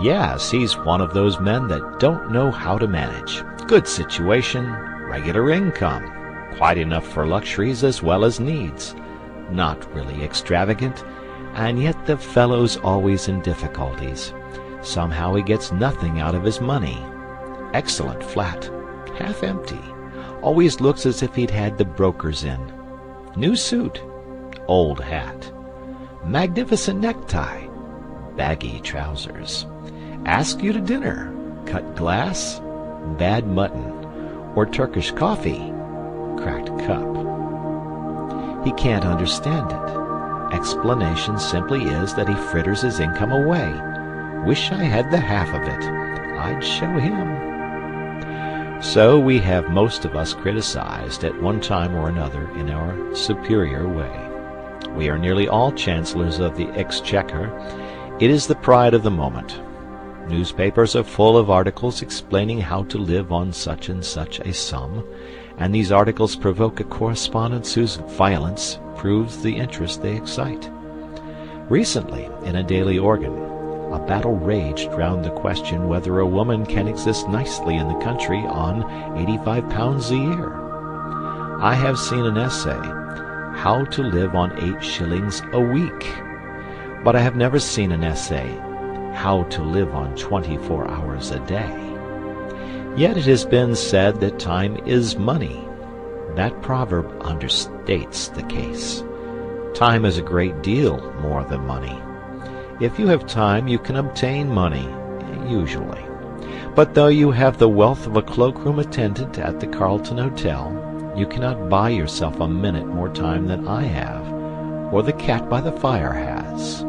Yes, he's one of those men that don't know how to manage. Good situation, regular income, quite enough for luxuries as well as needs. Not really extravagant, and yet the fellow's always in difficulties. Somehow he gets nothing out of his money. Excellent flat, half empty. Always looks as if he'd had the brokers in. New suit, old hat. Magnificent necktie, baggy trousers. Ask you to dinner, cut glass, bad mutton, or Turkish coffee, cracked cup. He can't understand it. Explanation simply is that he fritters his income away. Wish I had the half of it. I'd show him. So we have most of us criticized at one time or another in our superior way. We are nearly all chancellors of the exchequer. It is the pride of the moment. Newspapers are full of articles explaining how to live on such and such a sum, and these articles provoke a correspondence whose violence proves the interest they excite. Recently, in a daily organ, a battle raged round the question whether a woman can exist nicely in the country on £85 a year. I have seen an essay, How to Live on 8 shillings a Week, but I have never seen an essay, How to Live on 24 hours a day. Yet it has been said that time is money. That proverb understates the case. Time is a great deal more than money. If you have time, you can obtain money, usually. But though you have the wealth of a cloakroom attendant at the Carlton Hotel, you cannot buy yourself a minute more time than I have, or the cat by the fire has.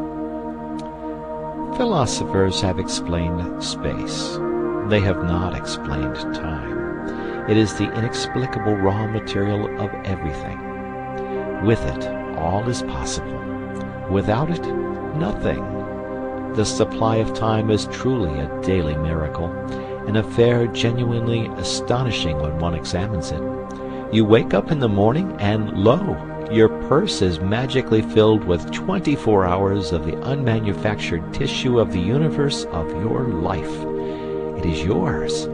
Philosophers have explained space. They have not explained time. It is the inexplicable raw material of everything. With it, all is possible. Without it, nothing. The supply of time is truly a daily miracle, an affair genuinely astonishing when one examines it. You wake up in the morning and, lo, your purse is magically filled with 24 hours of the unmanufactured tissue of the universe of your life. It is yours.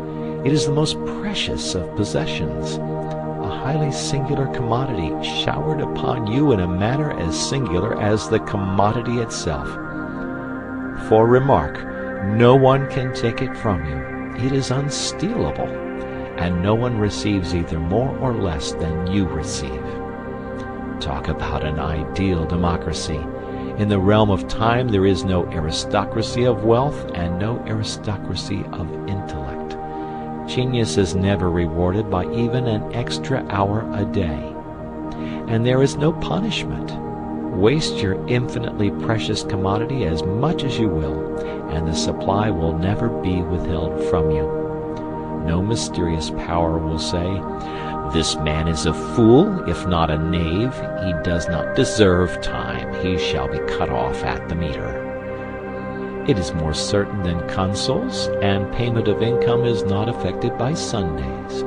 It is the most precious of possessions, a highly singular commodity showered upon you in a manner as singular as the commodity itself. For remark, no one can take it from you. It is unstealable, and no one receives either more or less than you receive. Talk about an ideal democracy. In the realm of time there is no aristocracy of wealth and no aristocracy of intellect. Genius is never rewarded by even an extra hour a day. And there is no punishment. Waste your infinitely precious commodity as much as you will, and the supply will never be withheld from you. No mysterious power will say, "This man is a fool, if not a knave. He does not deserve time. He shall be cut off at the meter." It is more certain than consols, and payment of income is not affected by Sundays.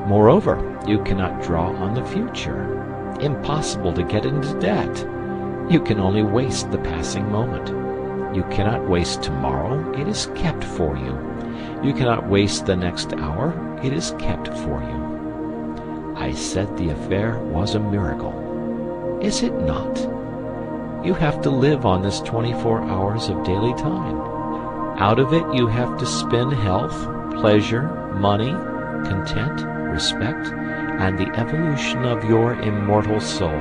Moreover, you cannot draw on the future. Impossible to get into debt. You can only waste the passing moment. You cannot waste tomorrow. It is kept for you. You cannot waste the next hour. It is kept for you. I said the affair was a miracle. Is it not? You have to live on this 24 hours of daily time. Out of it you have to spin health, pleasure, money, content, respect, and the evolution of your immortal soul.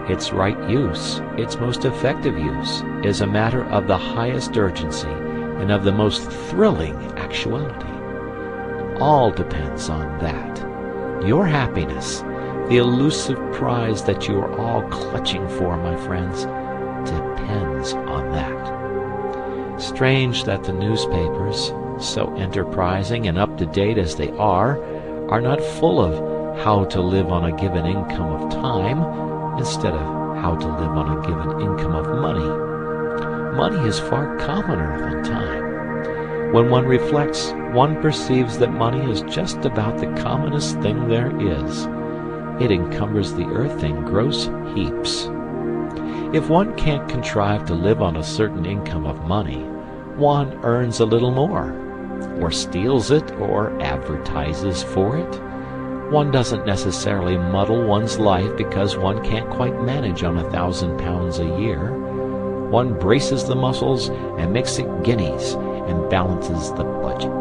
Its right use, its most effective use, is a matter of the highest urgency and of the most thrilling actuality. All depends on that. Your happiness, the elusive prize that you are all clutching for, my friends, depends on that. Strange that the newspapers, so enterprising and up-to-date as they are not full of how to live on a given income of time instead of how to live on a given income of money. Money is far commoner than time. When one reflects, one perceives that money is just about the commonest thing there is. It encumbers the earth in gross heaps. If one can't contrive to live on a certain income of money, one earns a little more, or steals it, or advertises for it. One doesn't necessarily muddle one's life because one can't quite manage on £1,000 a year. One braces the muscles and makes it guineas and balances the budget.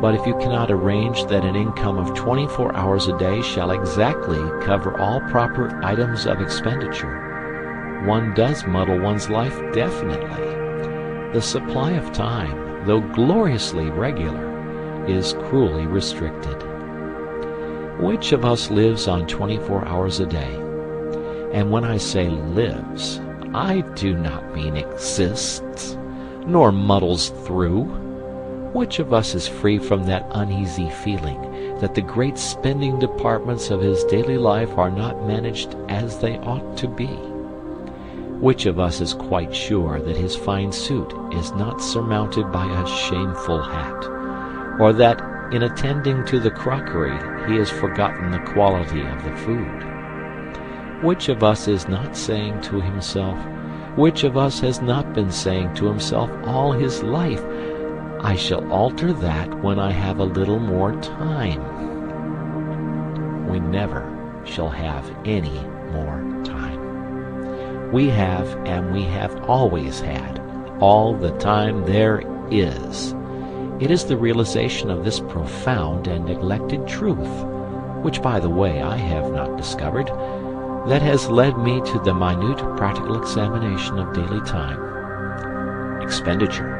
But if you cannot arrange that an income of 24 hours a day shall exactly cover all proper items of expenditure, one does muddle one's life definitely. The supply of time, though gloriously regular, is cruelly restricted. Which of us lives on 24 hours a day? And when I say lives, I do not mean exists, nor muddles through. Which of us is free from that uneasy feeling that the great spending departments of his daily life are not managed as they ought to be? Which of us is quite sure that his fine suit is not surmounted by a shameful hat, or that in attending to the crockery he has forgotten the quality of the food? Which of us is not saying to himself, which of us has not been saying to himself all his life, I shall alter that when I have a little more time? We never shall have any more time. We have, and we have always had, all the time there is. It is the realization of this profound and neglected truth, which, by the way, I have not discovered, that has led me to the minute practical examination of daily time, expenditure,